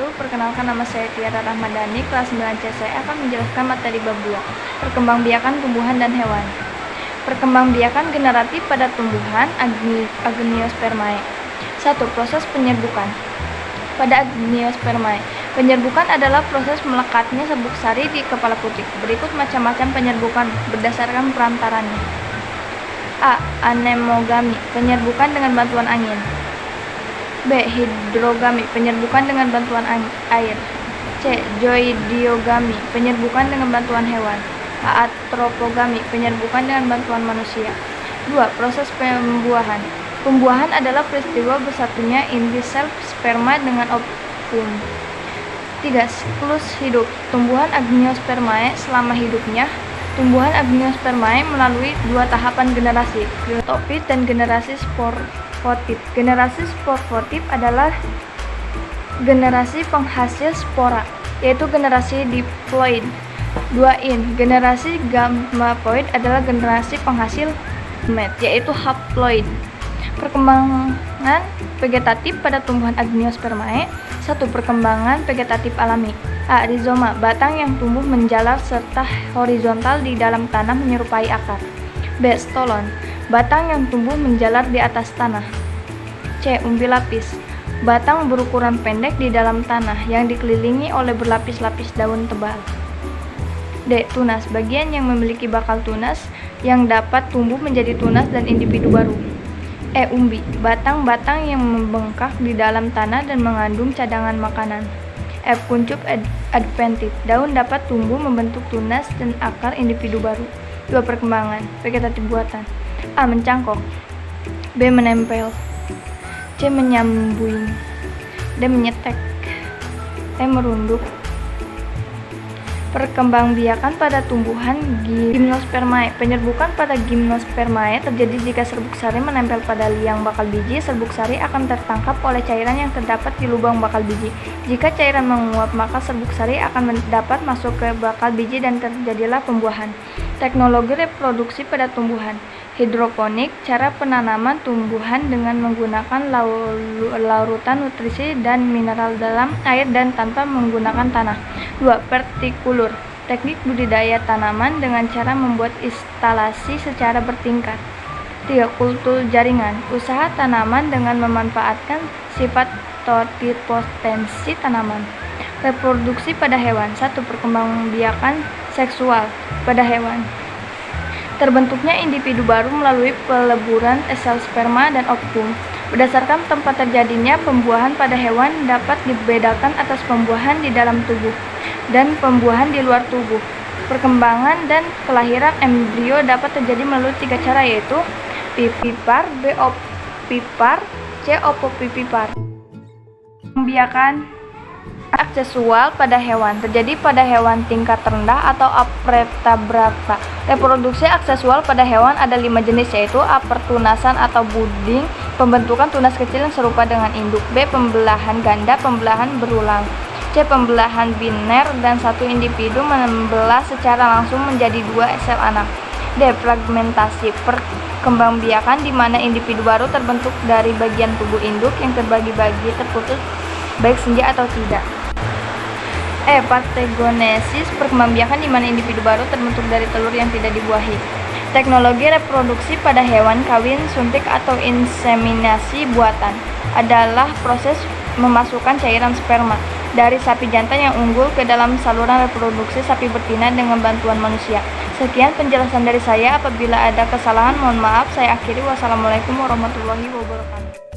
wabarakatuh. Perkenalkan, nama saya Tiara Rahmadani, kelas 9C. Saya akan menjelaskan materi bab 2, perkembangbiakan tumbuhan dan hewan. Perkembangbiakan generatif pada tumbuhan Agniospermae. 1. Proses penyerbukan. Pada Agniospermae, penyerbukan adalah proses melekatnya serbuk sari di kepala kutik. Berikut macam-macam penyerbukan berdasarkan perantaranya. A. Anemogami, penyerbukan dengan bantuan angin. B. Hidrogami, penyerbukan dengan bantuan air. C. Zoidiogami, penyerbukan dengan bantuan hewan. A. Atropogami, penyerbukan dengan bantuan manusia. 2. Proses pembuahan. Pembuahan adalah peristiwa bersatunya inti sel sperma dengan ovum. 3. Siklus hidup. Tumbuhan Agniospermae selama hidupnya. Tumbuhan Agniospermae melalui 2 tahapan generasi, kryotopit dan generasi sporotip. Generasi sporotip adalah generasi penghasil spora, yaitu generasi diploid. 2. Generasi gamepoid adalah generasi penghasil gamet, yaitu haploid. Perkembangan vegetatif pada tumbuhan Agniospermae. 1. Perkembangan vegetatif alami. A. Rizoma, batang yang tumbuh menjalar serta horizontal di dalam tanah menyerupai akar. B. Stolon, batang yang tumbuh menjalar di atas tanah. C. Umbi lapis, batang berukuran pendek di dalam tanah yang dikelilingi oleh berlapis-lapis daun tebal. D. Tunas, bagian yang memiliki bakal tunas yang dapat tumbuh menjadi tunas dan individu baru. E. Umbi, batang-batang yang membengkak di dalam tanah dan mengandung cadangan makanan. F. Kuncup adventif, daun dapat tumbuh membentuk tunas dan akar individu baru. 2. Perkembangan vegetatif buatan. A. Mencangkok. B. Menempel. C. Menyambuing. D. Menyetek. E. Merunduk. Perkembangbiakan pada tumbuhan Gymnospermae. Penyerbukan pada Gymnospermae terjadi jika serbuk sari menempel pada liang bakal biji. Serbuk sari akan tertangkap oleh cairan yang terdapat di lubang bakal biji. Jika cairan menguap, maka serbuk sari akan dapat masuk ke bakal biji dan terjadilah pembuahan. Teknologi reproduksi pada tumbuhan. Hidroponik, cara penanaman tumbuhan dengan menggunakan larutan nutrisi dan mineral dalam air dan tanpa menggunakan tanah. 2. Vertikulur, teknik budidaya tanaman dengan cara membuat instalasi secara bertingkat. 3. Kultur jaringan, usaha tanaman dengan memanfaatkan sifat totipotensi tanaman. Reproduksi pada hewan. 1. Perkembangbiakan seksual pada hewan. Terbentuknya individu baru melalui peleburan sel sperma dan ovum. Berdasarkan tempat terjadinya pembuahan pada hewan dapat dibedakan atas pembuahan di dalam tubuh dan pembuahan di luar tubuh. Perkembangan dan kelahiran embrio dapat terjadi melalui 3 cara, yaitu vivipar, B. Ovipar, C. Ovovivipar. Pembiakan aksesual pada hewan terjadi pada hewan tingkat rendah atau Apretabrakta. Reproduksi aksesual pada hewan ada 5 jenis, yaitu A. Pertunasan atau buding, pembentukan tunas kecil yang serupa dengan induk. B. Pembelahan ganda, pembelahan berulang. C. Pembelahan biner dan satu individu membelah secara langsung menjadi 2 sel anak. D. Fragmentasi, perkembangbiakan di mana individu baru terbentuk dari bagian tubuh induk yang terbagi-bagi terputus baik senja atau tidak. E. Parthenogenesis, perkembangbiakan di mana individu baru terbentuk dari telur yang tidak dibuahi. Teknologi reproduksi pada hewan kawin suntik atau inseminasi buatan adalah proses memasukkan cairan sperma dari sapi jantan yang unggul ke dalam saluran reproduksi sapi betina dengan bantuan manusia. Sekian penjelasan dari saya. Apabila ada kesalahan, mohon maaf. Saya akhiri. Wassalamualaikum warahmatullahi wabarakatuh.